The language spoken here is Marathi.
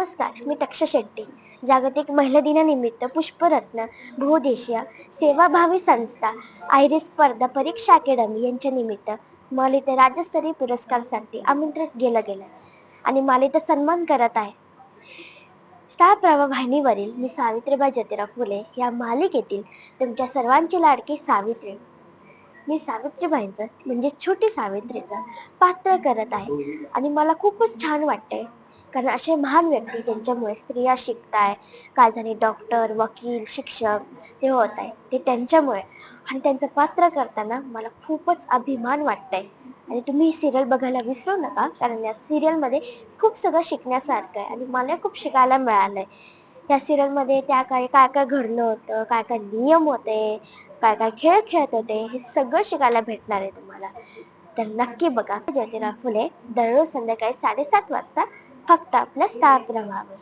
नमस्कार, मी तक्षा शेट्टी. जागतिक महिला दिनानिमित्त पुष्परत्न बहुउद्देशीय सेवाभावी संस्था आयरिस स्पर्धा परीक्षा अकॅडमी यांच्या निमित्त मला इथे राज्यस्तरीय पुरस्कारासाठी आमंत्रित केलं गेलं आणि मला इथे सन्मान करत आहे. स्टार प्रवाह वाहिनीवरील मी सावित्रीबाई ज्योतिराव फुले या मालिकेतील तुमच्या सर्वांची लाडकी सावित्री. मी सावित्रीबाईंचं म्हणजे छोटी सावित्रीचं पात्र करत आहे आणि मला खूपच छान वाटतंय. कारण असे महान व्यक्ती ज्यांच्यामुळे स्त्रिया शिकताय, काय झाले डॉक्टर, वकील, शिक्षक ते होत आहे ते त्यांच्यामुळे. आणि त्यांचं पात्र करताना मला खूपच अभिमान वाटतंय. आणि तुम्ही ही सिरियल बघायला विसरू नका, कारण या सिरियलमध्ये खूप सगळं शिकण्यासारखं आहे आणि मला खूप शिकायला मिळालंय. या सिरियलमध्ये त्या काळी काय काय घडलं होतं, काय काय नियम होते, काय काय खेळ खेळत होते, हे सगळं शिकायला भेटणार आहे तुम्हाला. तर नक्की बघा ज्योतिराव फुले दररोज संध्याकाळी 7:30 वाजता फक्त आपल्या स्टार प्रवाहावर.